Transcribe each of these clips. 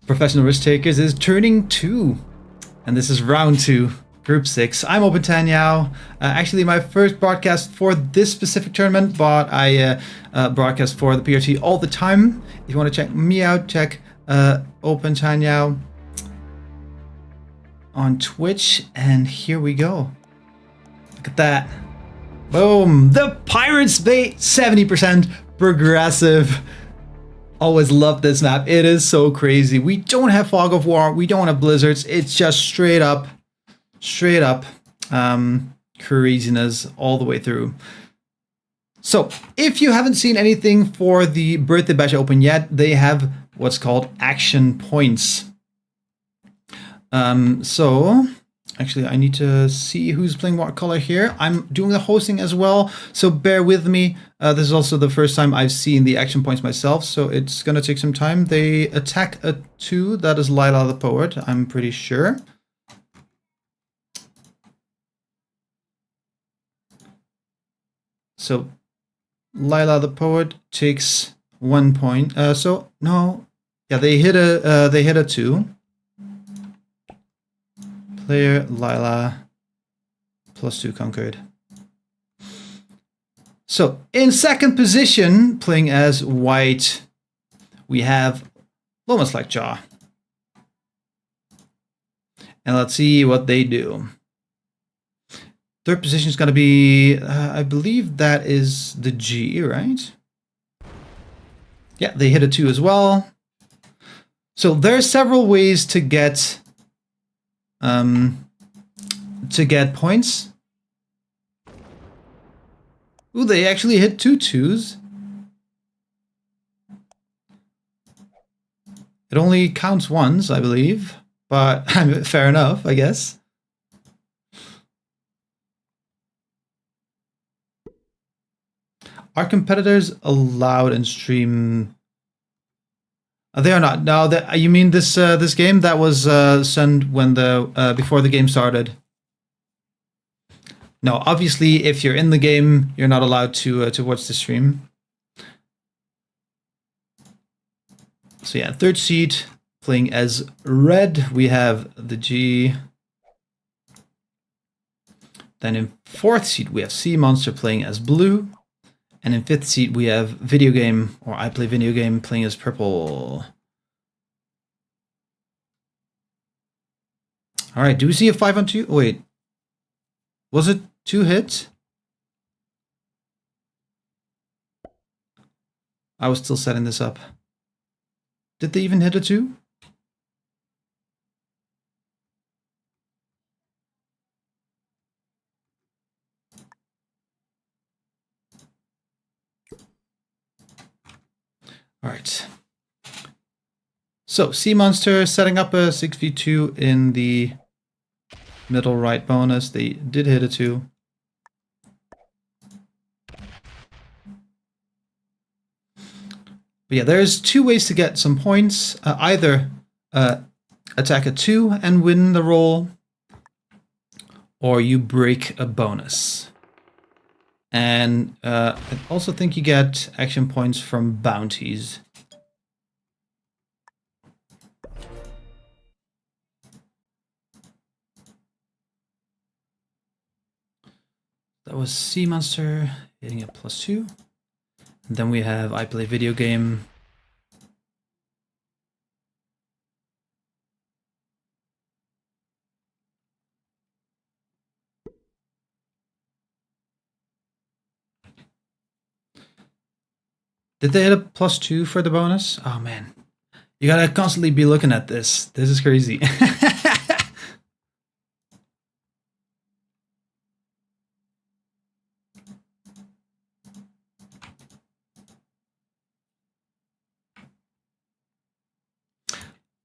Professional Risk Takers is turning 2, and this is round 2, Group 6. I'm Open Tanyao. Actually, my first broadcast for this specific tournament, but I broadcast for the PRT all the time. If you want to check me out, check Open Tanyao on Twitch, and here we go. Look at that. Boom! The Pirates bait, 70% progressive. Always love this map. It is so crazy. We don't have fog of war. We don't have blizzards. It's just straight up craziness all the way through. So if you haven't seen anything for the Birthday Bash Open yet, they have what's called action points. So actually I need to see who's playing what color here. I'm doing the hosting as well, so bear with me. This is also the first time I've seen the action points myself, so it's gonna take some time. They attack a 2, that is Lila the Poet, I'm pretty sure. So Lila the Poet takes 1 point. So no, yeah, they hit a 2. Player Lila +2 conquered. So in second position, playing as white, we have Lomas Like Jaw. And let's see what they do. Third position is going to be, I believe that is the G, right? Yeah, they hit a 2 as well. So there are several ways to get points. Ooh, they actually hit 2 2s. It only counts once, I believe, but fair enough, I guess. Are competitors allowed in stream? They are not. No, you mean this this game that was sent when the before the game started? No, obviously, if you're in the game, you're not allowed to watch the stream. So yeah, third seed playing as red. We have the G. Then in fourth seed we have Sea Monster playing as blue. And in fifth seat, we have Video Game, or I Play Video Game, playing as purple. All right, do we see a 5 on 2? Oh, wait, was it 2 hits? I was still setting this up. Did they even hit a 2? All right. So Sea Monster setting up a 6v2 in the middle right bonus. They did hit a 2. But yeah, there's 2 ways to get some points. Either attack a 2 and win the roll, or you break a bonus. And I also think you get action points from bounties. That was Sea Monster hitting a +2. And then we have I Play Video Game. Did they hit a +2 for the bonus? Oh man, you gotta constantly be looking at this. This is crazy.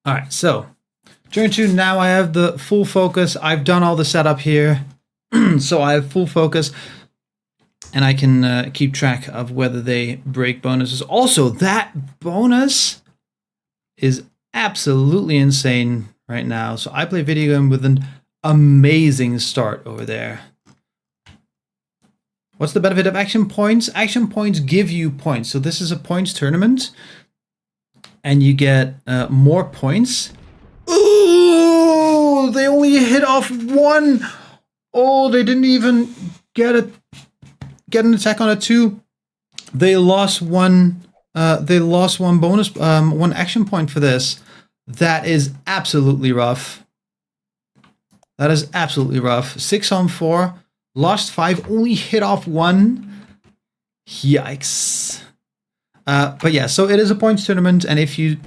All right, so turn 2, now I have the full focus. I've done all the setup here, so I have full focus. And I can keep track of whether they break bonuses. Also, that bonus is absolutely insane right now. So I Play Video Game with an amazing start over there. What's the benefit of action points? Action points give you points. So this is a points tournament. and you get more points. Ooh, they only hit off one. Oh, they didn't even get an attack on a 2. They lost one. They lost one bonus, one action point for this. That is absolutely rough. That is absolutely rough. 6 on 4, lost 5, only hit off 1. Yikes. But yeah, so it is a points tournament, and if you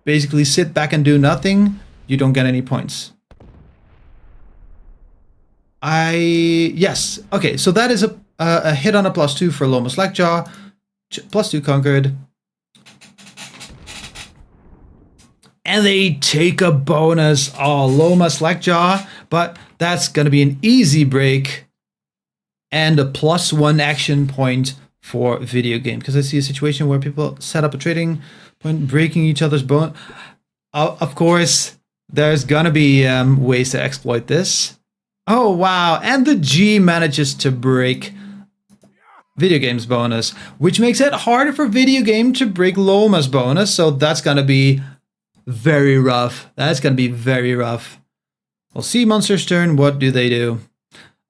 basically sit back and do nothing, you don't get any points. Yes. Okay, so that is a hit on a +2 for Loma Slackjaw. +2 conquered. And they take a bonus. Oh, Loma Slackjaw. But that's going to be an easy break. And a +1 action point for video game. Because I see a situation where people set up a trading point, breaking each other's bone. Of course, there's going to be ways to exploit this. Oh, wow. And the G manages to break video game's bonus, which makes it harder for video game to break Loma's bonus. So that's going to be very rough. That's going to be very rough. We'll see monster's turn. What do they do?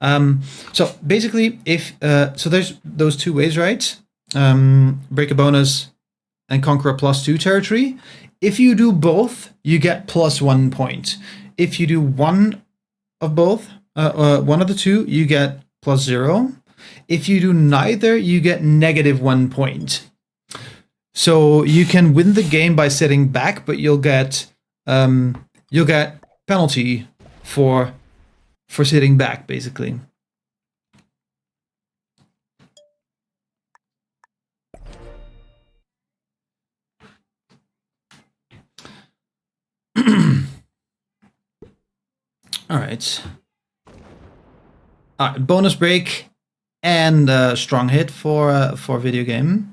So basically, if so there's those two ways, right? Break a bonus and conquer a +2 territory. If you do both, you get +1 point. If you do one of both, one of the two, you get +0. If you do neither, you get -1 point. So you can win the game by sitting back, but you'll get penalty for sitting back, basically. All right. All right. Bonus break and strong hit for video game.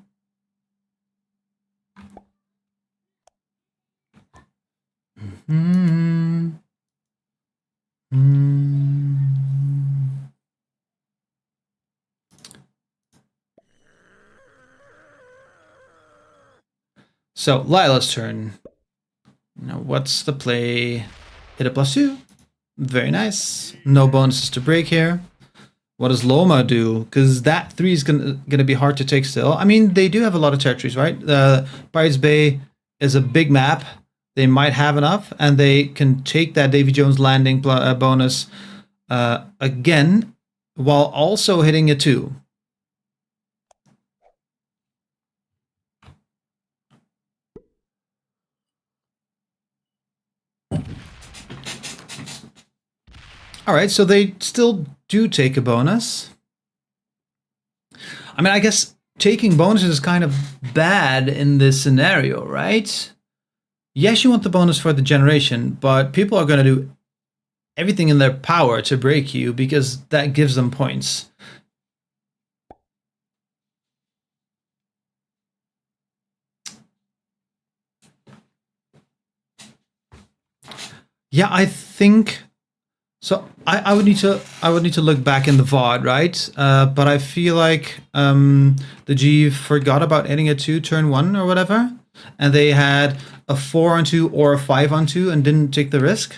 So Lila's turn. Now what's the play? Hit a +2. Very nice. No bonuses to break here. What does Loma do? Because that 3 is gonna be hard to take still. I mean, they do have a lot of territories, right? Pirates Bay is a big map. They might have enough, and they can take that Davy Jones landing bonus again, while also hitting a 2. All right, so they still do take a bonus. I mean, I guess taking bonuses is kind of bad in this scenario, right? Yes, you want the bonus for the generation, but people are going to do everything in their power to break you because that gives them points. Yeah, I think so. I would need to look back in the VOD, right? But I feel like the G forgot about hitting a 2 turn 1 or whatever, and they had a 4 on 2 or a 5 on 2 and didn't take the risk.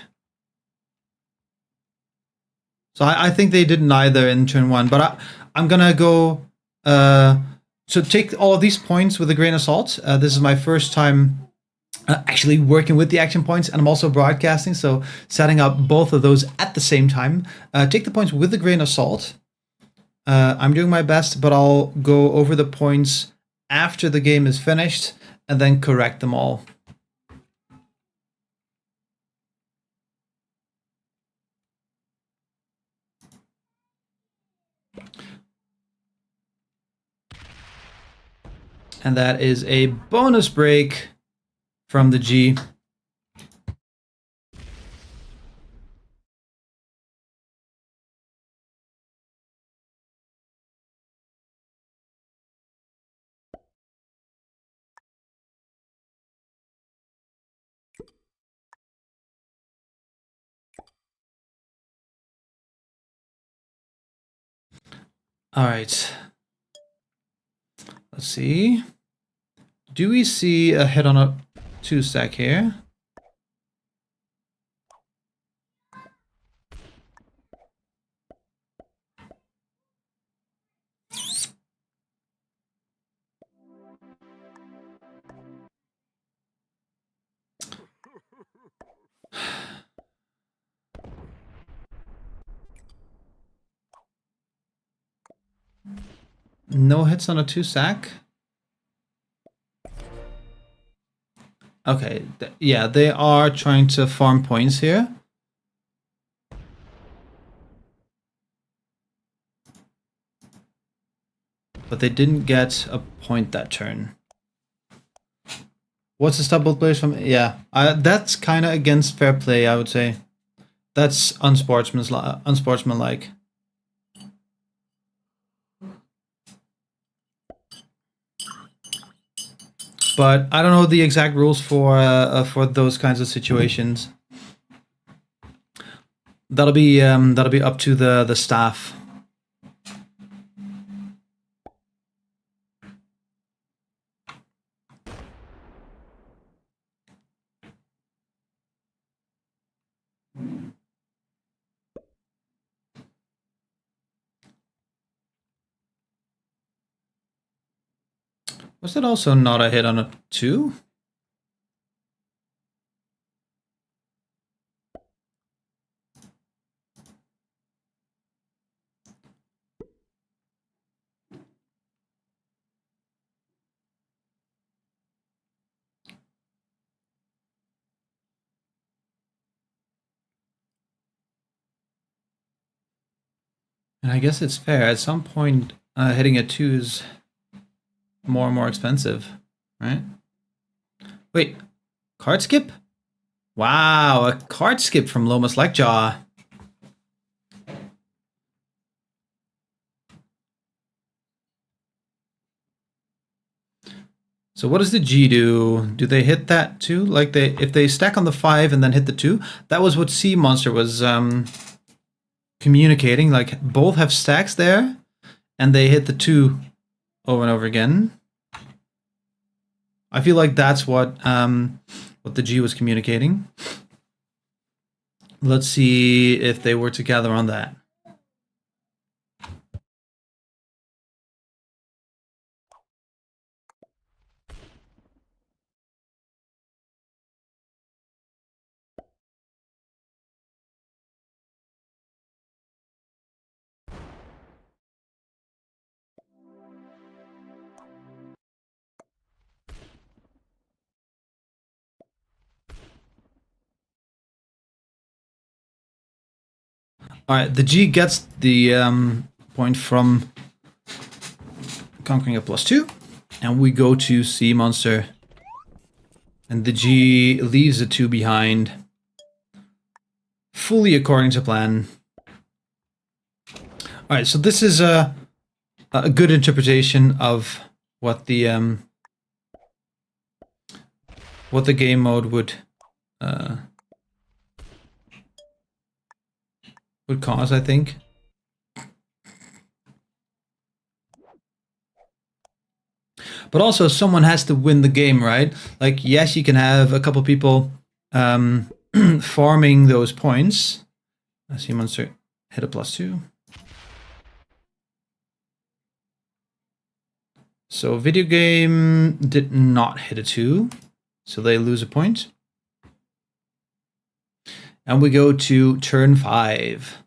So I think they did neither in turn 1, but I'm gonna go. So take all of these points with a grain of salt. This is my first time actually working with the action points, and I'm also broadcasting, so setting up both of those at the same time. Take the points with a grain of salt. I'm doing my best, but I'll go over the points after the game is finished and then correct them all. And that is a bonus break from the G. All right. Let's see. Do we see a hit on a 2-stack here? No hits on a 2-stack? Okay, yeah, they are trying to farm points here. But they didn't get a point that turn. What's the stop both players from? Yeah, that's kind of against fair play, I would say. That's unsportsmanlike. But I don't know the exact rules for those kinds of situations. That'll be up to the staff. Was that also not a hit on a 2? And I guess it's fair. At some point, hitting a 2 is more and more expensive, right? Wait, card skip? Wow, a card skip from Loma Slackjaw. So what does the G do? Do they hit that too? Like if they stack on the 5 and then hit the 2, that was what Sea Monster was communicating. Like both have stacks there, and they hit the 2 over and over again. I feel like that's what the G was communicating. Let's see if they were together on that. All right, the G gets the point from conquering a +2, and we go to Sea Monster, and the G leaves the 2 behind, fully according to plan. All right, so this is a good interpretation of what the game mode would cause, I think. But also, someone has to win the game, right? Like, yes, you can have a couple people farming those points. I see Monster hit a +2. So video game did not hit a 2, so they lose a point. And we go to turn 5.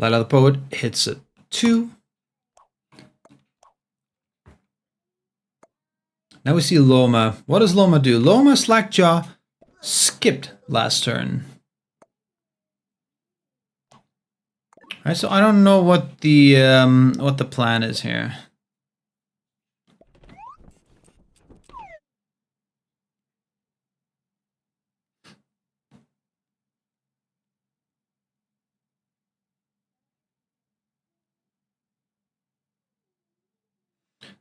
Lila the Poet hits a 2. Now we see Loma. What does Loma do? Loma Slackjaw skipped last turn. All right, so I don't know what the plan is here.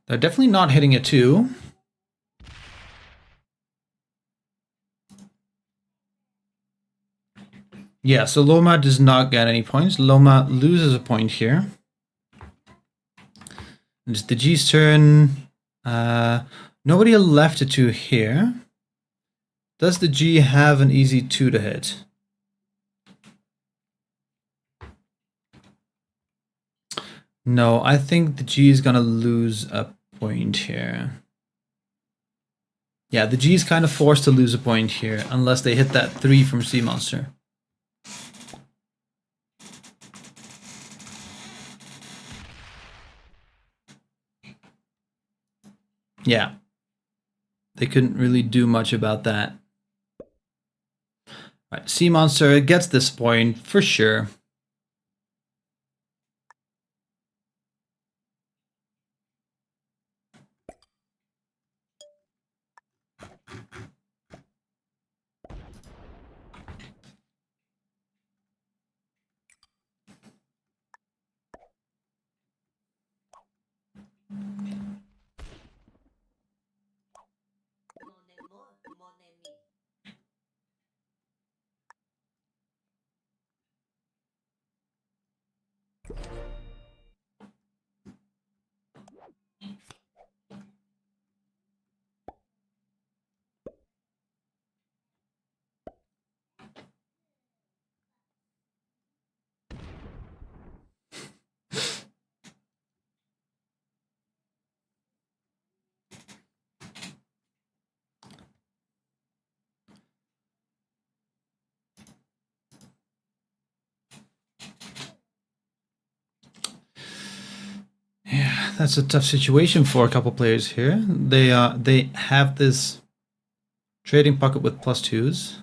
They're definitely not hitting a 2. Yeah, so Loma does not get any points. Loma loses a point here. It's the G's turn. Nobody left a 2 here. Does the G have an easy 2 to hit? No, I think the G is gonna lose a point here. Yeah, the G is kind of forced to lose a point here unless they hit that 3 from Sea Monster. Yeah. They couldn't really do much about that. Right, Sea Monster gets this point for sure. Yeah, that's a tough situation for a couple players here. They have this trading pocket with +2s.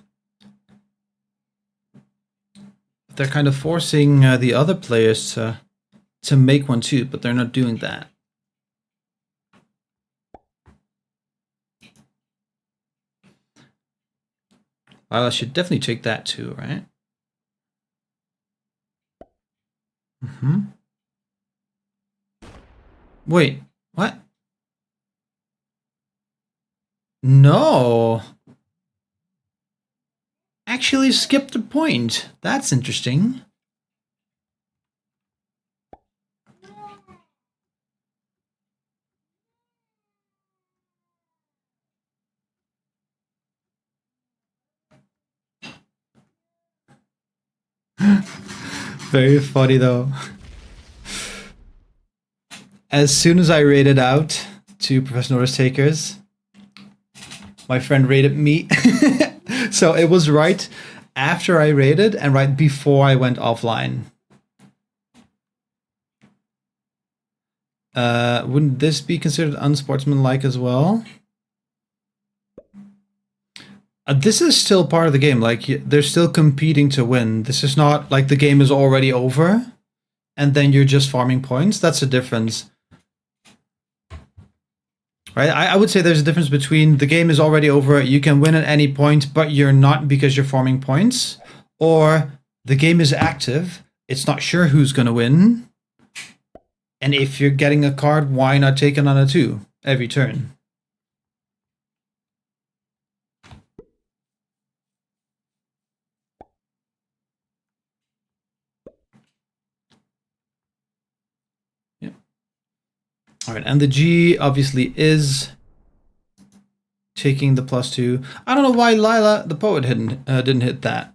They're kind of forcing the other players to make one too, but they're not doing that. Well, I should definitely take that too, right? Mm-hmm. Wait, what? No. Actually skipped a point. That's interesting. Very funny though. As soon as I rated out to professional risk takers, my friend rated me. So it was right after I rated and right before I went offline. Wouldn't this be considered unsportsmanlike as well? This is still part of the game. Like, they're still competing to win. This is not like the game is already over and then you're just farming points. That's a difference. Right? I would say there's a difference between the game is already over, you can win at any point, but you're not because you're farming points, or the game is active, it's not sure who's going to win, and if you're getting a card, why not take it on a 2 every turn? Yeah. All right, and the G obviously is taking the +2. I don't know why Lila the poet didn't hit that.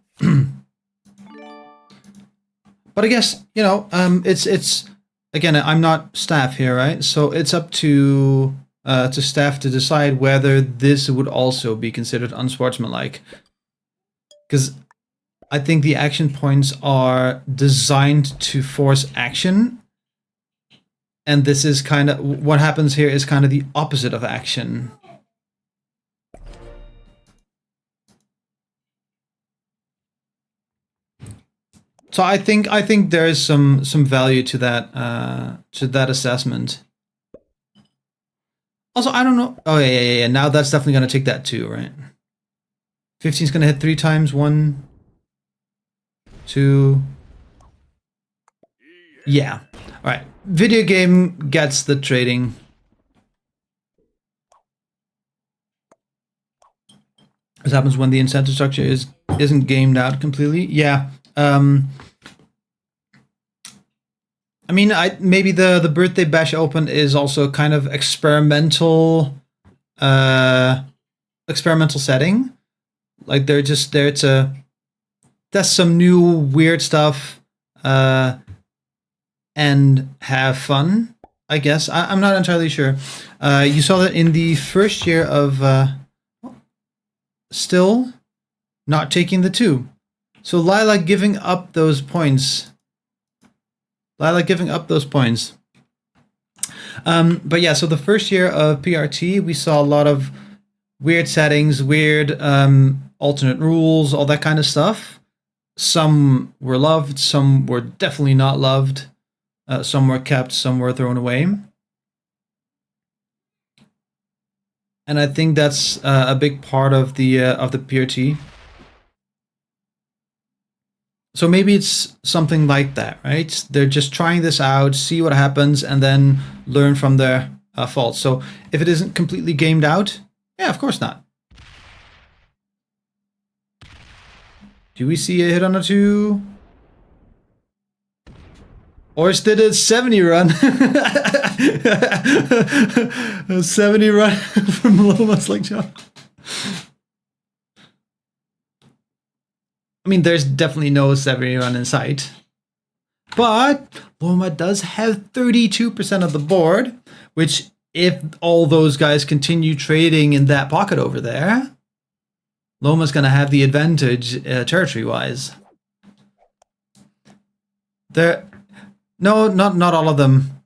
But I guess, you know, it's again, I'm not staff here, right? So it's up to staff to decide whether this would also be considered unsportsmanlike. Because I think the action points are designed to force action, and this is kind of what happens here is kind of the opposite of action. So I think there is some value to that assessment. Also, I don't know. Oh yeah. Now that's definitely gonna take that too, right? 15 is gonna hit 3 times. 1, 2. Yeah. All right. Video game gets the trading. This happens when the incentive structure isn't gamed out completely. Yeah. I mean, maybe the birthday bash open is also kind of experimental setting. Like they're just there to test some new weird stuff and have fun, I guess. I'm not entirely sure. You saw that in the first year of still not taking the 2. So Lila giving up those points. But yeah, so the first year of PRT, we saw a lot of weird settings, weird alternate rules, all that kind of stuff. Some were loved, some were definitely not loved. Some were kept, some were thrown away. And I think that's a big part of the PRT. So maybe it's something like that, right? They're just trying this out, see what happens, and then learn from their faults. So if it isn't completely gamed out, yeah, of course not. Do we see a hit on a 2? Or instead a 70 run. A 70 run from Loma's like jump. I mean, there's definitely no 70 run in sight. But Loma does have 32% of the board, which if all those guys continue trading in that pocket over there, Loma's going to have the advantage territory-wise. No, not all of them.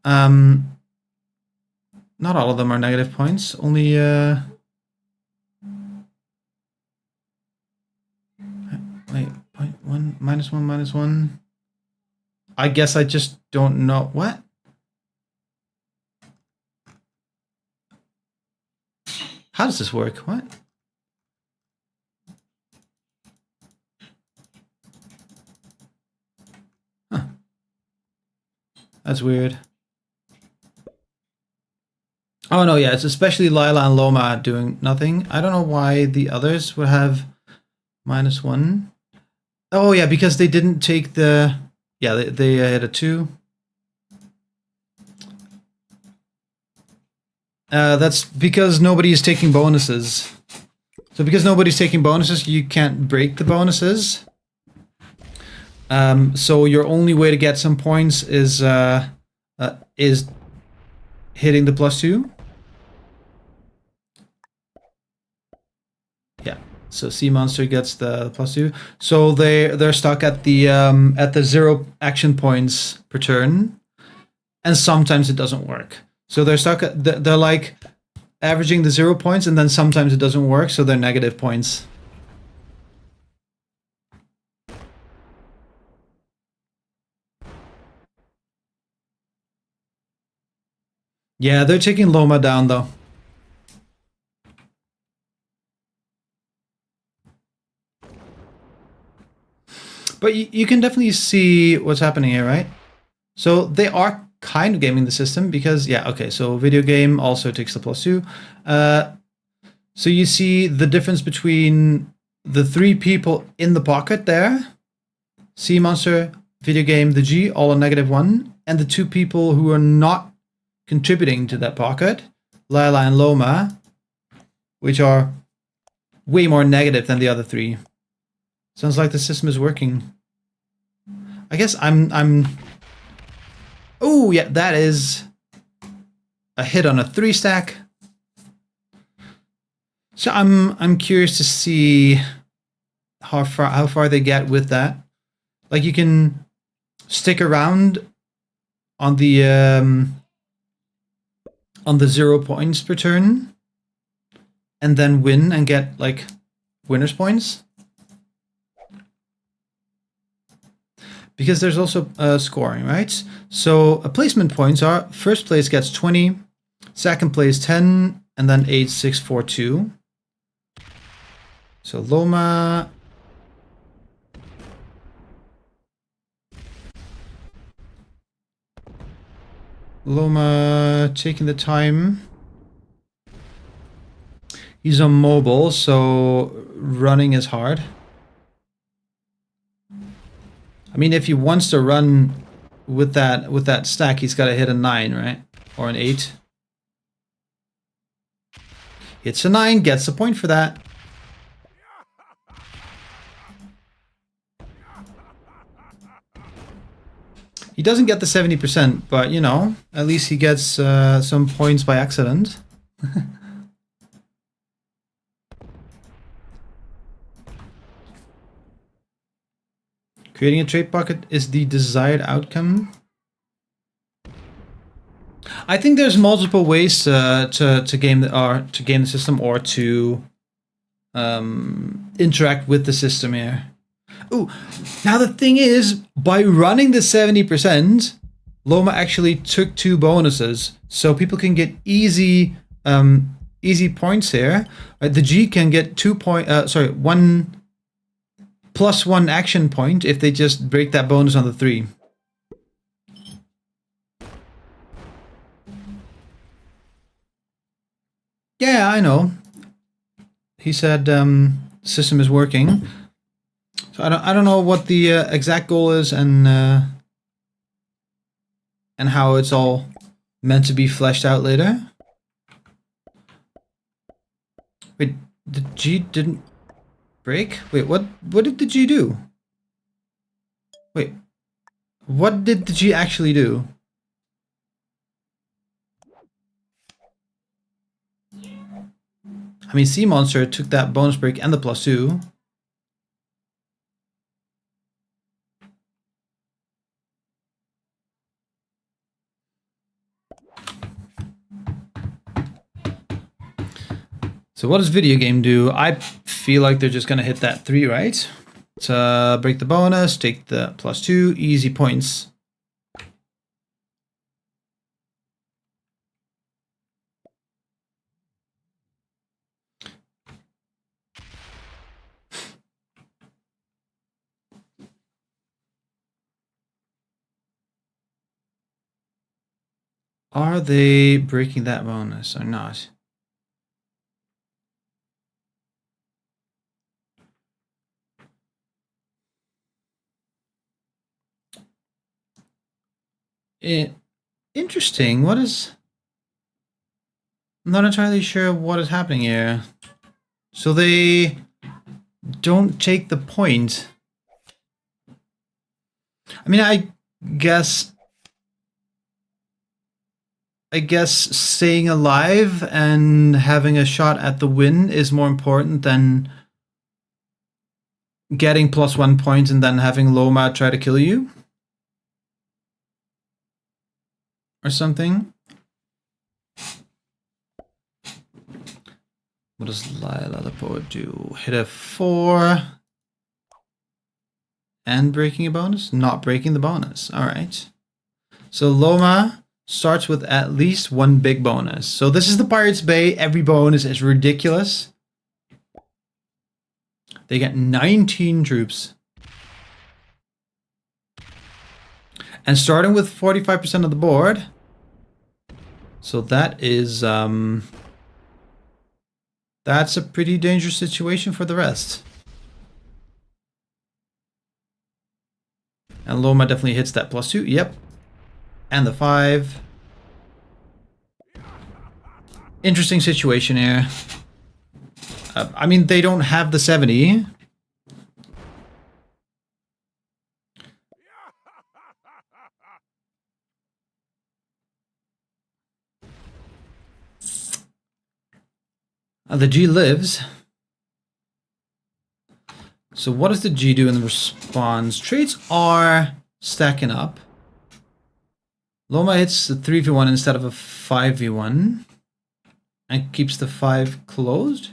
Not all of them are negative points. Only wait, -1, -1. I guess I just don't know what. How does this work? What? Huh. That's weird. Oh no, yeah, it's especially Lila and Loma doing nothing. I don't know why the others would have -1. Oh yeah, because they didn't take the... Yeah, they had a 2. That's because nobody is taking bonuses. So because nobody's taking bonuses, you can't break the bonuses. So your only way to get some points is hitting the +2. Yeah. So Sea Monster gets the +2. So they're stuck at the 0 action points per turn, and sometimes it doesn't work. So they're stuck at they're like averaging the 0 points, and then sometimes it doesn't work, so they're negative points. Yeah, they're taking Loma down though. But you can definitely see what's happening here, right? So they are kind of gaming the system because, yeah, okay, so video game also takes the +2. So you see the difference between the 3 people in the pocket there, Sea Monster, video game, the G, all on -1, and the 2 people who are not contributing to that pocket, Lila and Loma, which are way more negative than the other 3. Sounds like the system is working. I guess I'm... Oh, yeah, that is a hit on a 3 stack. So I'm curious to see how far they get with that. Like you can stick around on the 0 points per turn and then win and get like winner's points. Because there's also scoring, right? So placement points are first place gets 20, second place 10, and then 8, 6, 4, 2. So Loma taking the time. He's on mobile, so running is hard. I mean, if he wants to run with that stack, he's got to hit a 9, right? Or an 8. Hits a 9, gets a point for that. He doesn't get the 70%, but you know, at least he gets some points by accident. Creating a trade pocket is the desired outcome. I think there's multiple ways to game the system or to interact with the system here. Ooh, now the thing is, by running the 70%, Loma actually took 2 bonuses, so people can get easy points here. The G can get 1 plus 1 action point if they just break that bonus on the 3. Yeah, I know. He said system is working. So I don't know what the exact goal is and how it's all meant to be fleshed out later. Wait, the G didn't break? Wait, what did the G do? Wait, what did the G actually do? I mean, Sea Monster took that bonus break and the +2. So what does video game do? I feel like they're just going to hit that 3, right? To break the bonus, take the +2, easy points. Are they breaking that bonus or not? Interesting. What is... I'm not entirely sure what is happening here. So they don't take the point. I mean, I guess staying alive and having a shot at the win is more important than getting +1 point and then having Loma try to kill you. Or something. What does Lila the Poet do? Hit a 4. And breaking a bonus? Not breaking the bonus. Alright. So Loma starts with at least 1 big bonus. So this is the Pirates Bay. Every bonus is ridiculous. They get 19 troops. And starting with 45% of the board. So that is... that's a pretty dangerous situation for the rest. And Loma definitely hits that +2. Yep. And the 5. Interesting situation here. I mean, they don't have the 70. The G lives. So what does the G do in the response? Trades are stacking up. Loma hits the 3v1 instead of a 5v1. And keeps the 5 closed.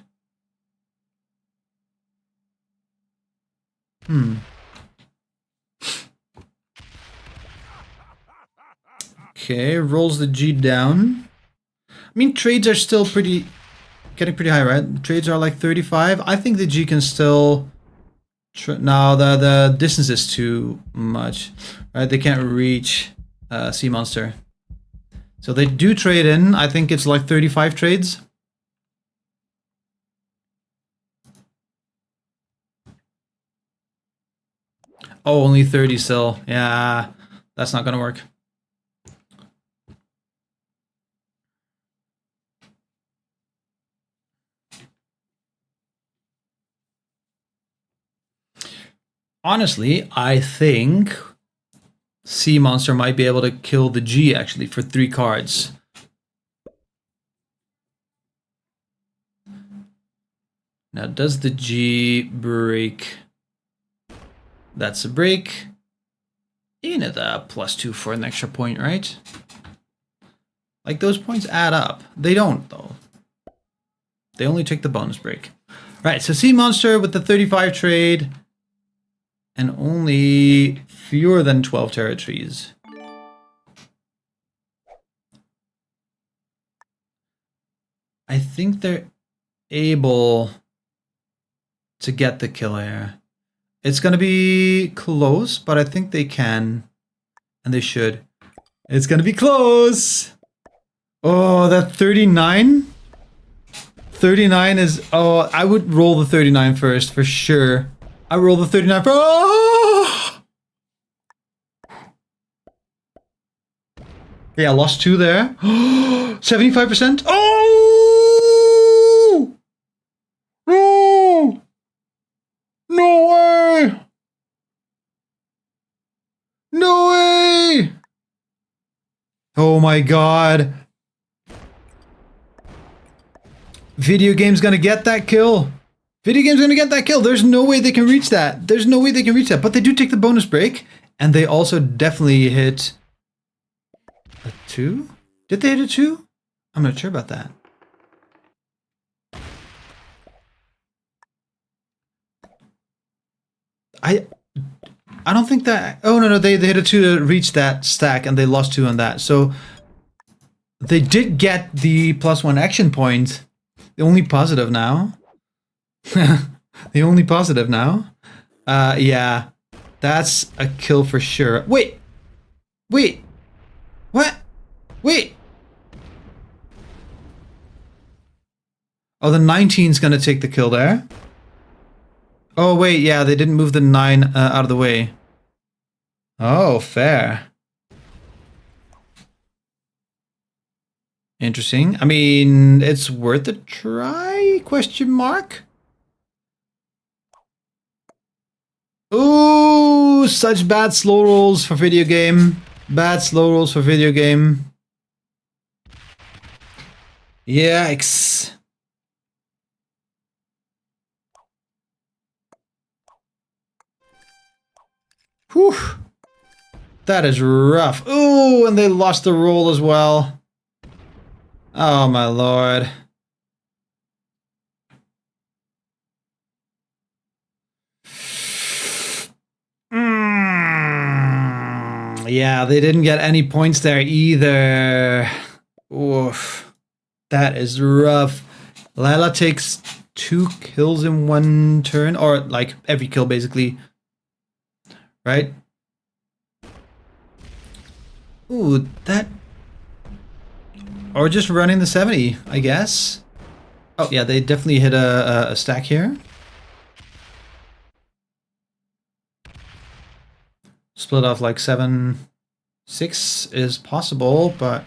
Okay, rolls the G down. I mean, trades are still getting pretty high, right? Trades are like 35. I think the G can still... No, the distance is too much, right? They can't reach Sea Monster. So they do trade in. I think it's like 35 trades. Oh, only 30 still. Yeah, that's not gonna work. Honestly, I think Sea Monster might be able to kill the G actually for 3 cards. Now, does the G break? That's a break. You need a +2 for an extra point, right? Like, those points add up. They don't, though. They only take the bonus break. Right, so Sea Monster with the 35 trade. And only fewer than 12 territories. I think they're able to get the kill here. It's going to be close, but I think they can. And they should. It's going to be close. Oh, that 39? 39 is... Oh, I would roll the 39 first, for sure. I roll the 39 first. Oh! Yeah, I lost 2 there. 75%. Oh! No! No way! No way! Oh my god. Video game's gonna get that kill. Video game's gonna get that kill. There's no way they can reach that. There's no way they can reach that. But they do take the bonus break. And they also definitely hit a 2? Did they hit a 2? I'm not sure about that. I don't think that... Oh, no, they hit a 2 to reach that stack, and they lost 2 on that. So they did get the +1 action point. The only positive now. The only positive now. Yeah. That's a kill for sure. Wait! Wait! What? Wait! Oh, the 19's gonna take the kill there. Oh, wait, yeah, they didn't move the 9 out of the way. Oh, fair. Interesting. I mean, it's worth a try? Question mark? Ooh, such bad slow rolls for video game. Bad slow rolls for video game. Yikes. Whew. That is rough. Ooh, and they lost the roll as well. Oh my lord. Yeah, they didn't get any points there either. Oof. That is rough. Lila takes 2 kills in 1 turn, or like every kill basically. Right? Ooh, that... Or just running the 70, I guess. Oh yeah, they definitely hit a stack here. Split off like 7, 6 is possible, but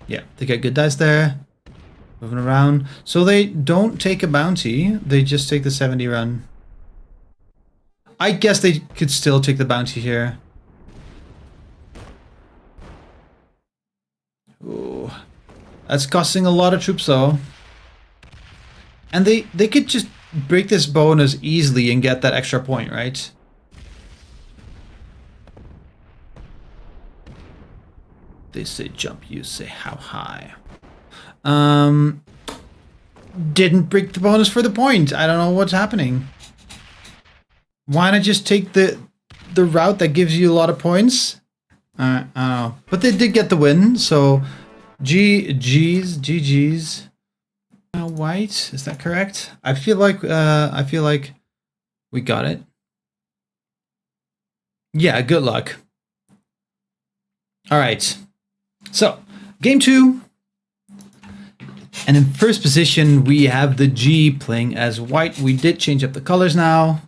yeah, they get good dice there. Moving around. So they don't take a bounty, they just take the 70 run. I guess they could still take the bounty here. Ooh. That's costing a lot of troops though. And they could just break this bonus easily and get that extra point, right? They say jump, you say how high. Didn't break the bonus for the point. I don't know what's happening. Why not just take the route that gives you a lot of points? I don't know. But they did get the win, so GG's. White, is that correct? I feel like we got it. Yeah, good luck. All right. So, game 2. And in first position, we have the G playing as white. We did change up the colors now.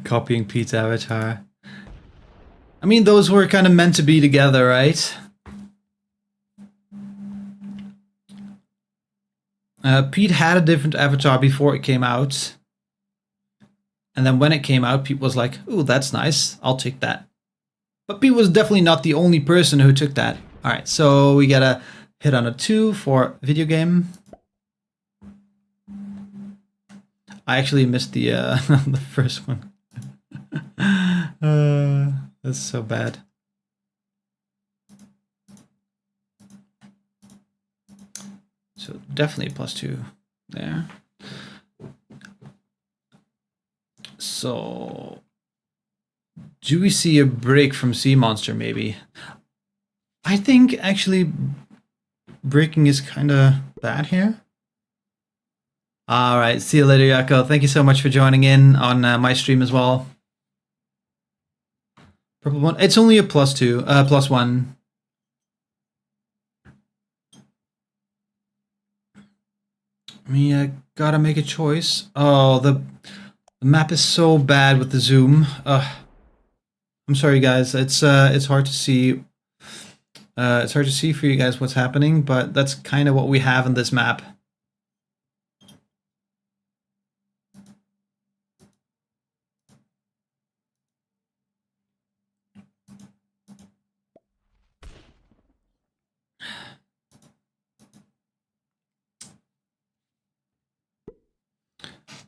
Copying Pete's avatar. I mean, those were kind of meant to be together, right? Pete had a different avatar before it came out. And then when it came out, Pete was like, ooh, that's nice. I'll take that. But Pete was definitely not the only person who took that. All right, so we got a hit on a 2 for video game. I actually missed the the first one. That's so bad. So definitely +2 there. So do we see a break from Sea Monster maybe? I think actually breaking is kind of bad here. All right, see you later, Yako. Thank you so much for joining in on my stream as well. Purple one. It's only a +2, +1. I mean, I gotta make a choice. Oh, the map is so bad with the zoom. I'm sorry, guys. It's hard to see. It's hard to see for you guys what's happening, but that's kind of what we have in this map.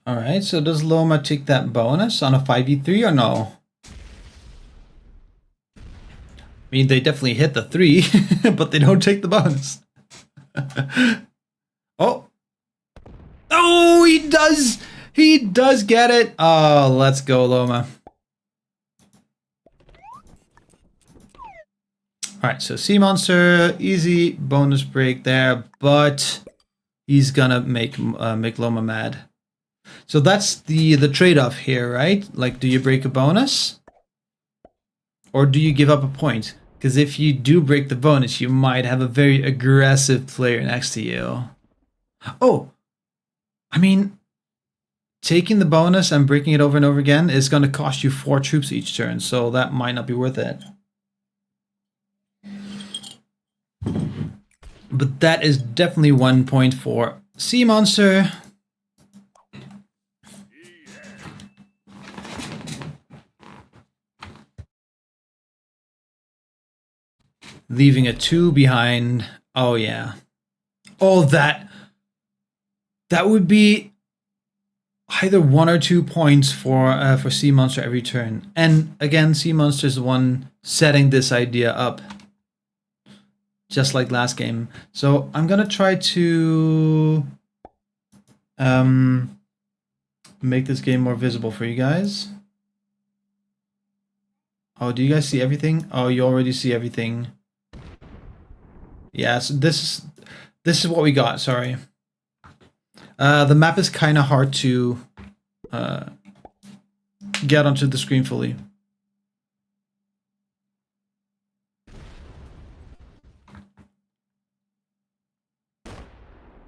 All right, so does Loma take that bonus on a 5v3 or no? I mean, they definitely hit the 3, but they don't take the bonus. Oh. Oh, he does! He does get it! Oh, let's go, Loma. Alright, so Sea Monster, easy bonus break there, but he's gonna make Loma mad. So that's the trade-off here, right? Like, do you break a bonus? Or do you give up a point? Because if you do break the bonus, you might have a very aggressive player next to you. Oh! I mean, taking the bonus and breaking it over and over again is going to cost you 4 troops each turn, so that might not be worth it. But that is definitely 1 point for Sea Monster. Leaving a 2 behind. Oh, yeah. Oh, that would be either 1 or 2 points for Sea Monster every turn. And again, Sea Monster is the one setting this idea up, just like last game. So I'm gonna try to make this game more visible for you guys. Oh, do you guys see everything? Oh, you already see everything. Yeah, so this is what we got. Sorry. The map is kind of hard to get onto the screen fully.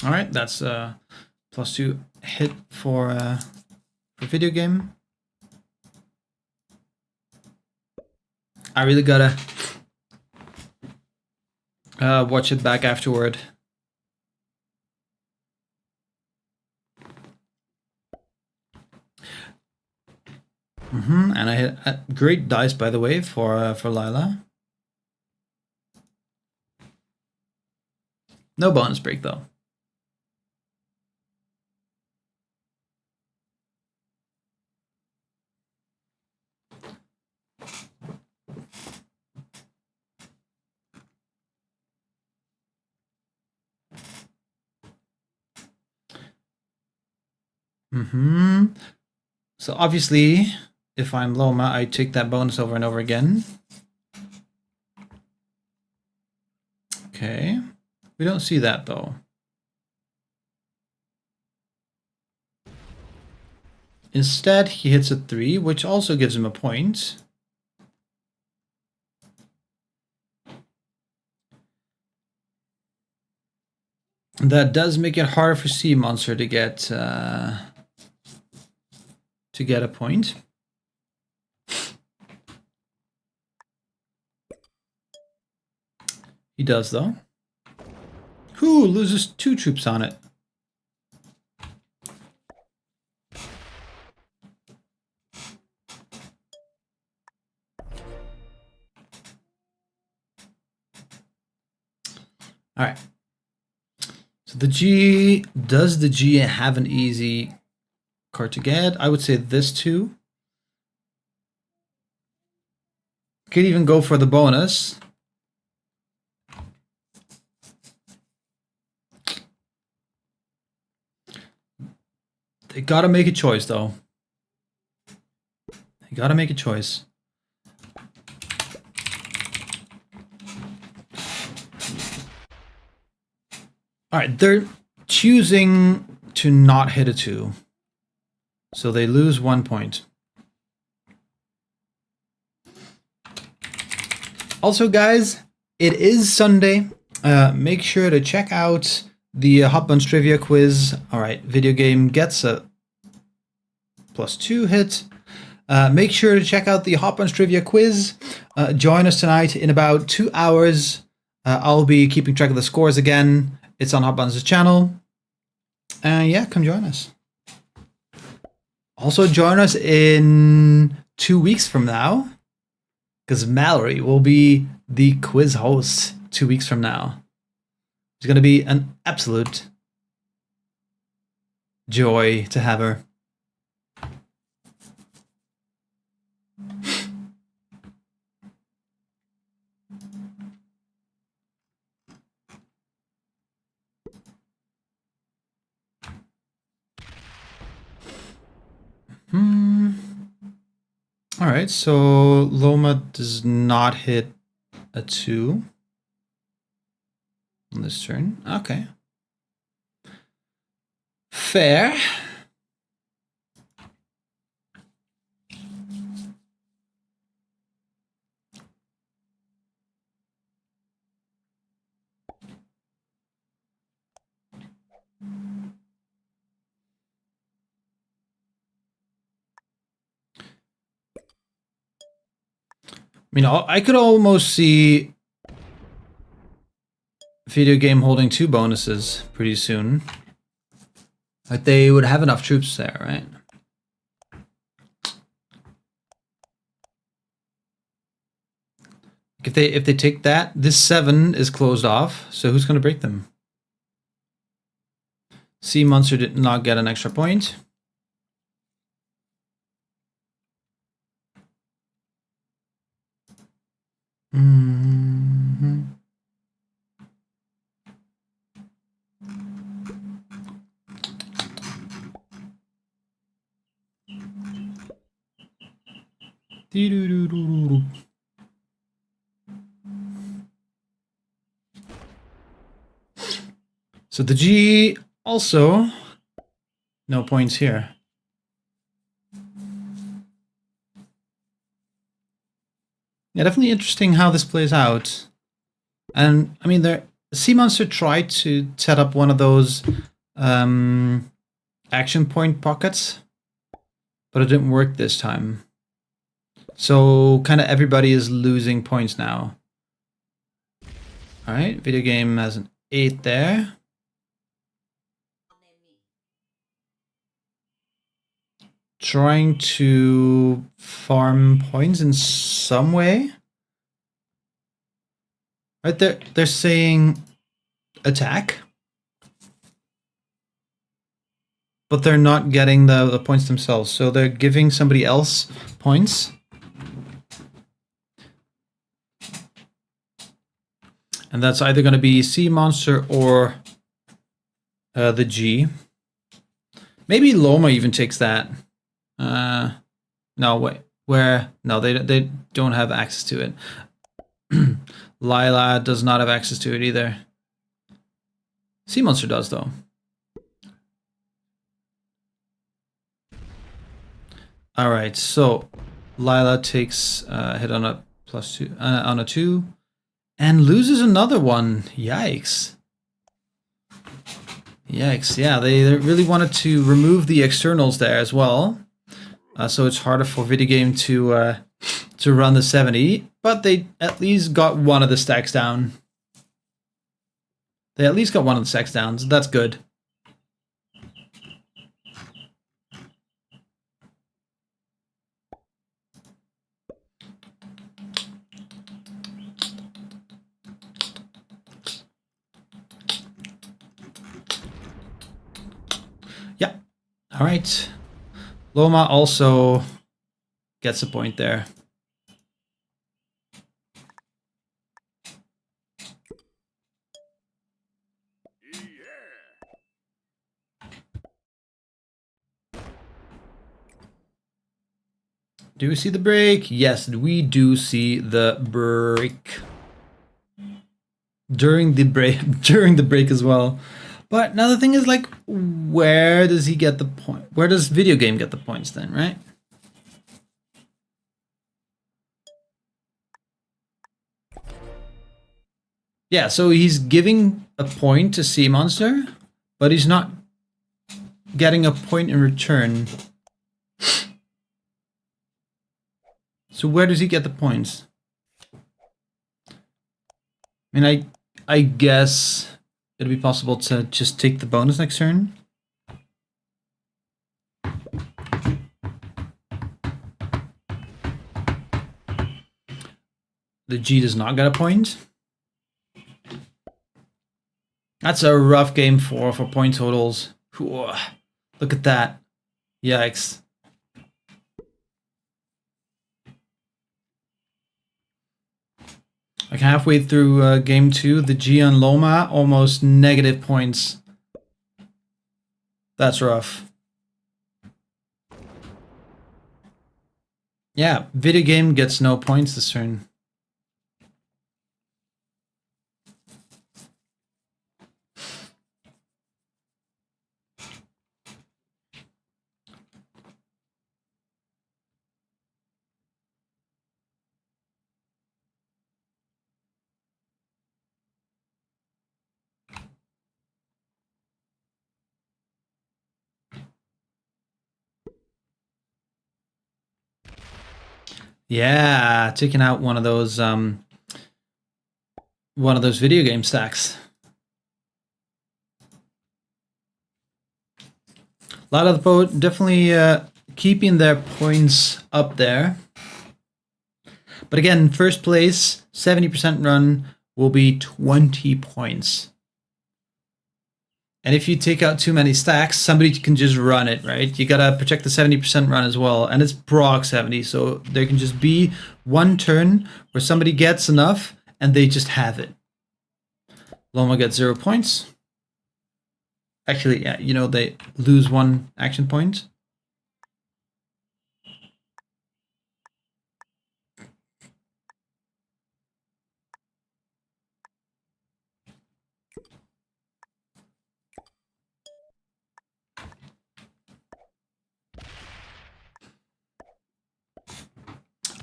All right, that's +2 hit for video game. I really gotta watch it back afterward. And I hit a great dice, by the way, for Lila. No bonus break though. So obviously, if I'm Loma, I take that bonus over and over again. Okay. We don't see that though. Instead, he hits a 3, which also gives him a point. That does make it harder for Sea Monster to get to get a point. He does, though. Who loses 2 troops on it? All right. So the G, does the G have an easy card to get? I would say this too. Could even go for the bonus. They gotta make a choice, though. They gotta make a choice. All right, they're choosing to not hit a 2. So they lose 1 point. Also, guys, it is Sunday. Make sure to check out the Hot Buns Trivia quiz. All right, video game gets a +2 hit. Make sure to check out the Hot Buns Trivia quiz. Join us tonight in about 2 hours. I'll be keeping track of the scores again. It's on Hot Buns' channel. Yeah, come join us. Also, join us in 2 weeks from now, because Mallory will be the quiz host 2 weeks from now. It's going to be an absolute joy to have her. All right, so Loma does not hit a 2 on this turn. Okay. Fair. I mean, I could almost see video game holding 2 bonuses pretty soon. Like they would have enough troops there, right? If they take that, this 7 is closed off. So who's going to break them? Sea Monster did not get an extra point. So the G also no points here. Yeah, definitely interesting how this plays out. And I mean, the Sea Monster tried to set up one of those action point pockets, but it didn't work this time. So kind of everybody is losing points now. All right, video game has an 8 there. Trying to farm points in some way. Right there, they're saying attack, but they're not getting the points themselves. So they're giving somebody else points. And that's either going to be Sea Monster or the G. Maybe Loma even takes that. No, wait. Where? No, they don't have access to it. Lila does not have access to it either. Sea Monster does, though. All right, so Lila takes a hit on a +2 on a 2, and loses another one. Yikes! Yikes! Yeah, they really wanted to remove the externals there as well. so it's harder for video game to run the 70. But they at least got one of the stacks down. They at least got one of the stacks down, so that's good. Yeah. All right. Loma also gets a point there. Do we see the break? Yes, we do see the break. During the break as well. But now the thing is, like, where does he get the point? Where does video game get the points then, right? Yeah, so he's giving a point to Sea Monster, but he's not getting a point in return. So where does he get the points? I mean, I guess it'd be possible to just take the bonus next turn. The G does not get a point. That's a rough game for point totals. Look at that. Yikes. Like halfway through game 2, the G on Loma, almost negative points. That's rough. Yeah, video game gets no points this turn. Yeah, taking out one of those video game stacks. A lot of the boat definitely keeping their points up there. But again, first place, 70% run will be 20 points. And if you take out too many stacks, somebody can just run it, right? You gotta protect the 70% run as well. And it's proc 70, so there can just be one turn where somebody gets enough and they just have it. Loma gets 0 points. Actually, yeah, you know, they lose 1 action point.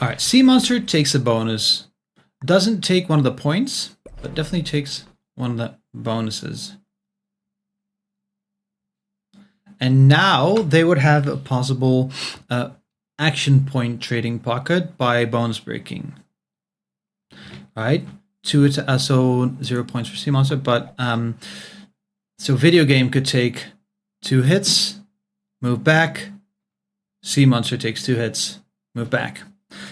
All right, Sea Monster takes a bonus. Doesn't take one of the points, but definitely takes one of the bonuses. And now they would have a possible action point trading pocket by bonus breaking. All right, so 0 points for Sea Monster, but so video game could take 2 hits, move back. Sea Monster takes 2 hits, move back.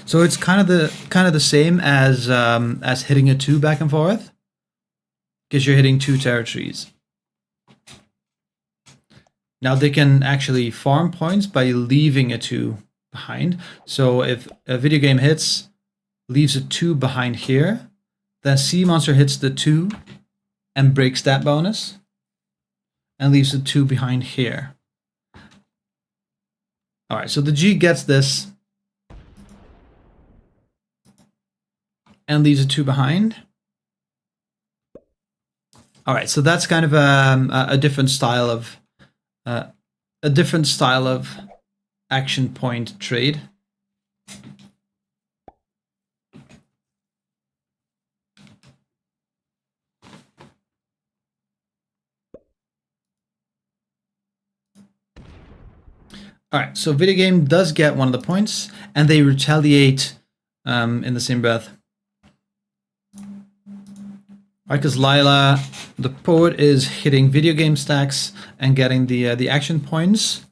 So it's kind of the same as hitting a 2 back and forth, because you're hitting 2 territories. Now they can actually farm points by leaving a 2 behind. So if a video game hits, leaves a 2 behind here, then Sea Monster hits the 2 and breaks that bonus and leaves a 2 behind here. All right, so the G gets this and leaves a 2 behind. All right, so that's kind of a different style of action point trade. All right, so video game does get one of the points, and they retaliate in the same breath. Because Lila, the poet, is hitting video game stacks and getting the action points,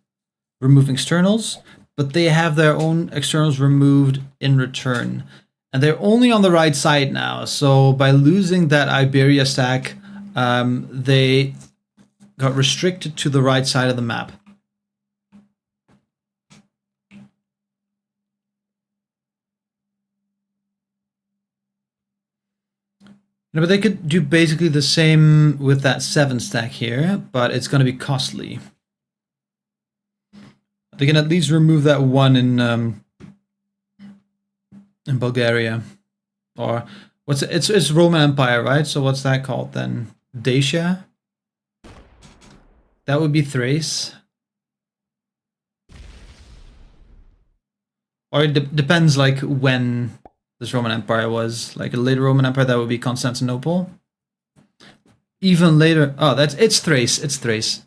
remove externals, but they have their own externals removed in return. And they're only on the right side now, so by losing that Iberia stack, they got restricted to the right side of the map. But they could do basically the same with that 7 stack here, but it's going to be costly. They can at least remove that 1 in Bulgaria, or what's it? It's Roman Empire, right? So what's that called then? Dacia. That would be Thrace. Or it depends, like when this Roman Empire was. Like a later Roman Empire, that would be Constantinople. Even later, oh, it's Thrace. It's Thrace.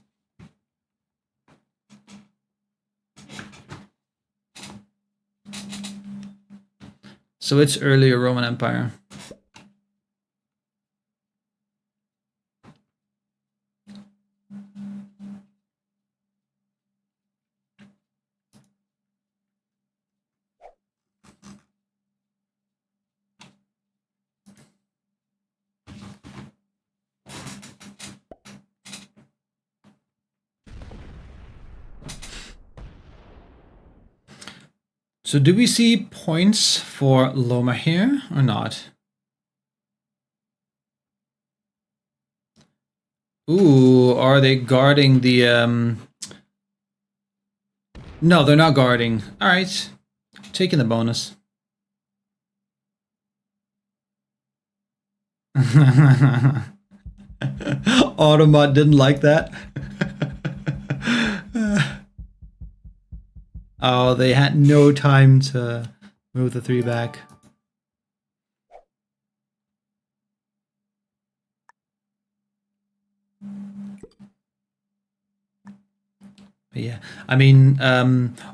So it's earlier Roman Empire. So do we see points for Loma here or not? Ooh, are they guarding the... No, they're not guarding. All right, taking the bonus. Automat didn't like that. Oh, they had no time to move the 3 back. But yeah, I mean,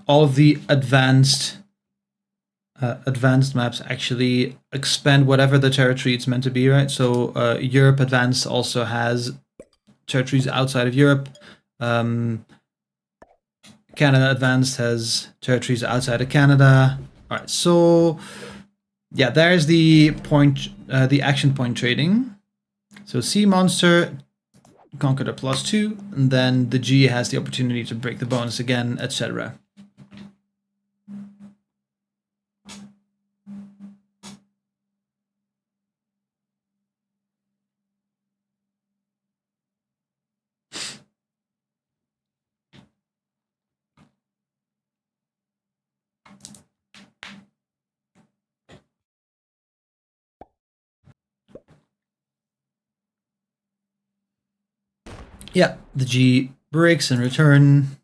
all of the advanced maps actually expand whatever the territory it's meant to be, right? So Europe Advanced also has territories outside of Europe. Canada Advanced has territories outside of Canada. All right, so yeah, there's the point, the action point trading. So Sea Monster conquered a +2, and then the G has the opportunity to break the bonus again, etc. Yeah, the G breaks in return.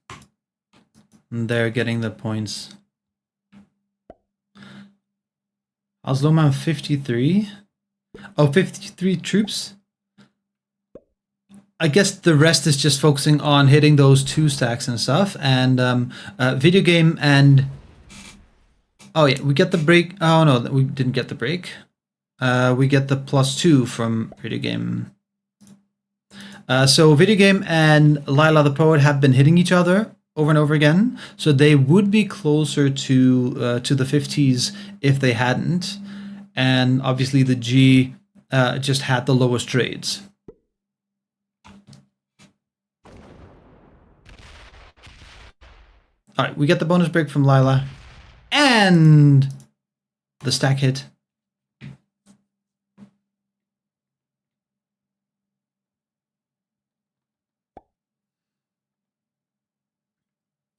And they're getting the points. Loma 53? Oh, 53 troops? I guess the rest is just focusing on hitting those 2 stacks and stuff. And video game and... Oh yeah, we get the break. Oh no, we didn't get the break. We get the +2 from video game. So video game and Lila the Poet have been hitting each other over and over again. So they would be closer to the 50s if they hadn't. And obviously the G just had the lowest trades. All right, we get the bonus break from Lila. And the stack hit.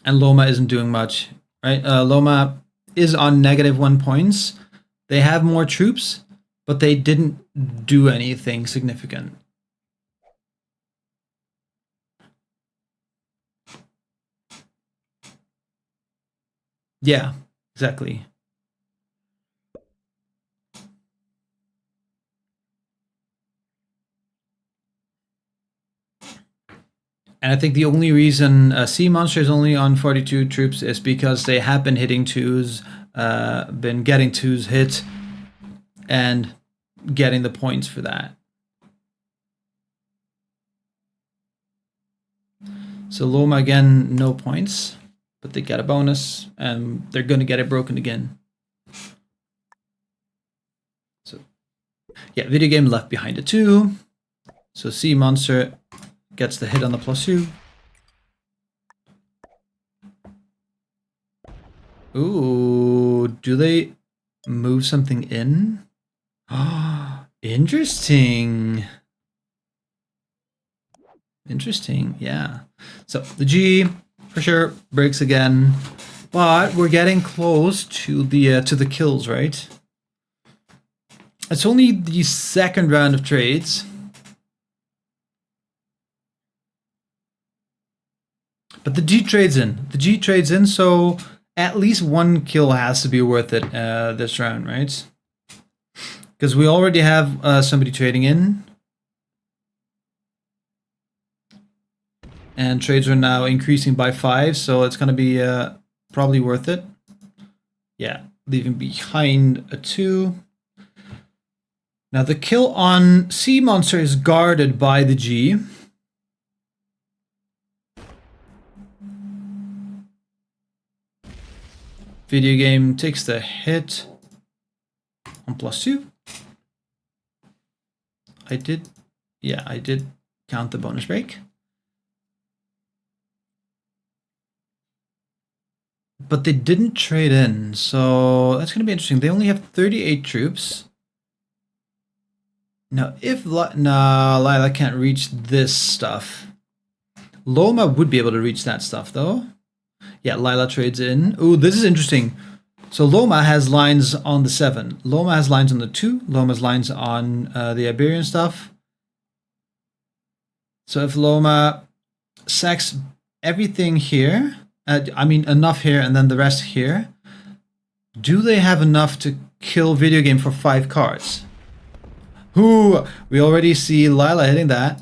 And Loma isn't doing much, right? Loma is on -1 points. They have more troops, but they didn't do anything significant. Yeah, exactly. And I think the only reason Sea Monster is only on 42 troops is because they have been hitting twos, been getting twos hit, and getting the points for that. So Loma again, no points, but they get a bonus, and they're going to get it broken again. So yeah, video game left behind a 2. So Sea Monster gets the hit on the +2. Ooh, do they move something in? Interesting. Interesting, yeah. So the G for sure breaks again, but we're getting close to the kills, right? It's only the second round of trades, but the G trades in. The G trades in, so at least one kill has to be worth it this round, right? Because we already have somebody trading in. And trades are now increasing by 5, so it's going to be probably worth it. Yeah, leaving behind a 2. Now the kill on Sea Monster is guarded by the G. Video game takes the hit on +2. I did count the bonus break. But they didn't trade in, so that's going to be interesting. They only have 38 troops. Now, if Lila can't reach this stuff. Loma would be able to reach that stuff, though. Yeah, Lila trades in. Ooh, this is interesting. So Loma has lines on the 7. Loma has lines on the 2. Loma has lines on the Iberian stuff. So if Loma sacks everything here, I mean enough here and then the rest here, do they have enough to kill video game for 5 cards? Ooh, we already see Lila hitting that.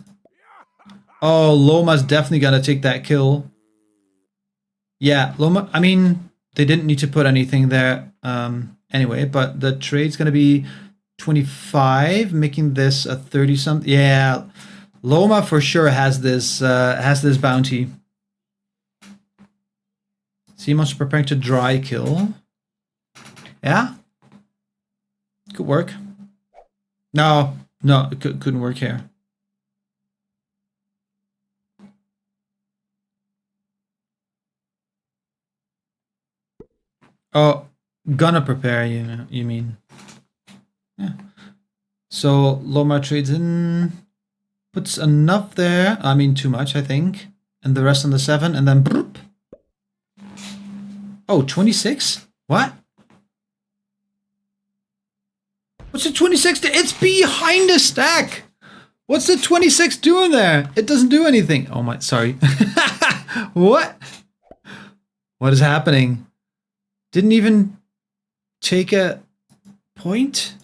Oh, Loma's definitely gonna take that kill. Yeah, Loma, I mean, they didn't need to put anything there anyway, but the trade's gonna be 25, making this a 30 something. Yeah, Loma for sure has this bounty. Sea Monster preparing to dry kill. Yeah, could work. No, it couldn't work here. Oh, gonna prepare, you mean? Yeah. So Loma trades in, puts enough there. I mean, too much, I think. And the rest on the 7, and then... Broop. Oh, 26? What? What's the 26? It's behind a stack! What's the 26 doing there? It doesn't do anything. Oh my, sorry. What? What is happening? Didn't even take a point?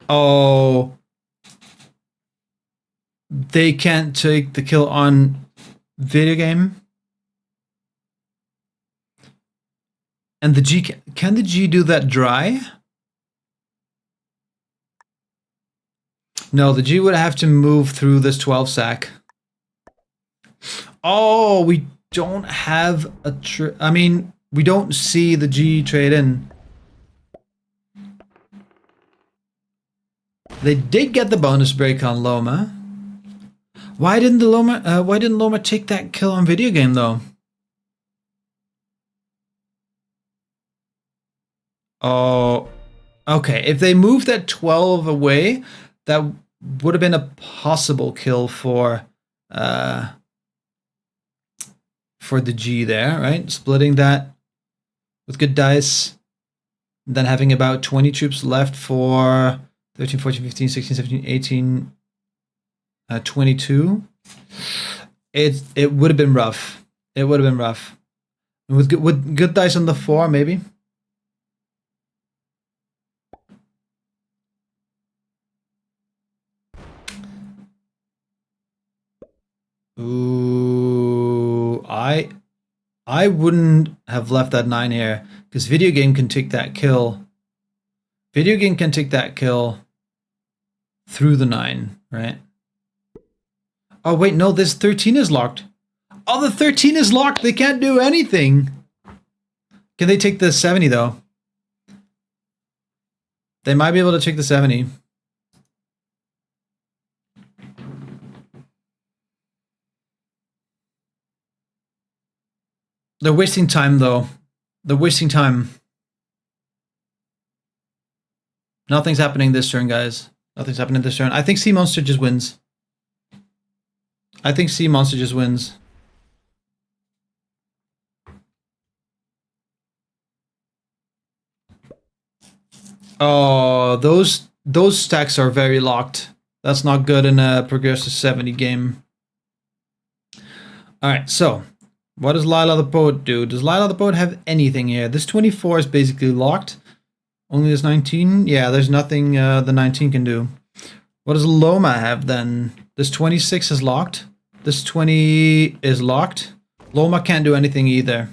Oh. They can't take the kill on video game? And the G, can the G do that dry? No, the G would have to move through this 12 sack. Oh, we don't have a I mean, we don't see the G trade in. They did get the bonus break on Loma. Why didn't Loma take that kill on video game though? Oh, okay. If they moved that 12 away, that would have been a possible kill for the G there, right? Splitting that with good dice, then having about 20 troops left for 13, 14, 15, 16, 17, 18, 22. It would have been rough. It would have been rough. With good dice on the 4, maybe. Ooh, I wouldn't have left that 9 here because video game can take that kill. Video game can take that kill through the 9, right? Oh wait, no, this 13 is locked. Oh, the 13 is locked. They can't do anything. Can they take the 70 though? They might be able to take the 70. They're wasting time though. They're wasting time. Nothing's happening this turn, guys. Nothing's happening this turn. I think Sea Monster just wins. I think Sea Monster just wins. Oh, those stacks are very locked. That's not good in a progressive 70 game. Alright, so what does Lila the Poet do? Does Lila the Poet have anything here? This 24 is basically locked. Only this 19? Yeah, there's nothing the 19 can do. What does Loma have then? This 26 is locked. This 20 is locked. Loma can't do anything either.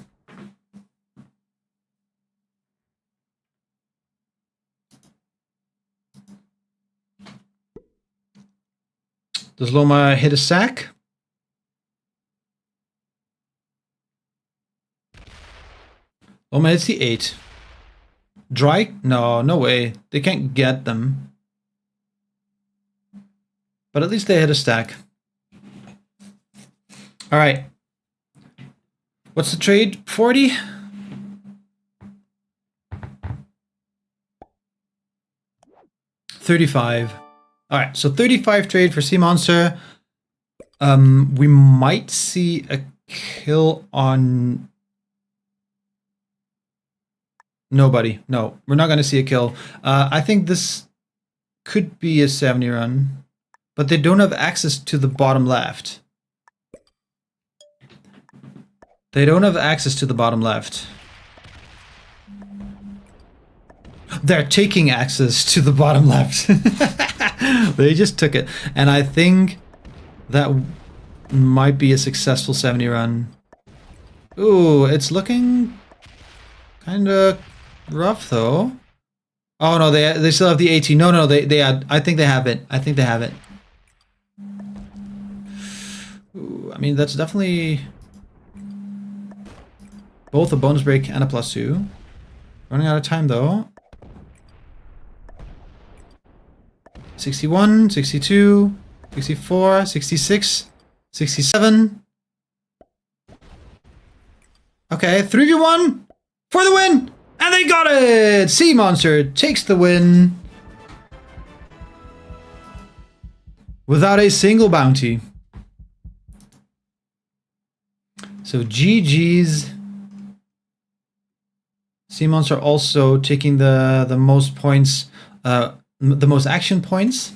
Does Loma hit a sack? Loma hits the 8. Dry? No, no way. They can't get them. But at least they hit a stack. Alright. What's the trade? 40? $35. Alright, so 35 trade for Sea Monster. We might see a kill on... Nobody. No, we're not going to see a kill. I think this could be a 70 run. But they don't have access to the bottom left. They don't have access to the bottom left. They're taking access to the bottom left. They just took it. And I think that might be a successful 70 run. Ooh, it's looking kind of rough though. Oh no, they still have the 18. No, they had. I think they have it. I think they have it. Ooh, I mean, that's definitely both a bonus break and a +2. Running out of time though. 61, 62, 64, 66, 67. Okay, 3v1 for the win! And they got it! Sea Monster takes the win without a single bounty. So GG's. Sea Monster also taking the most points, the most action points.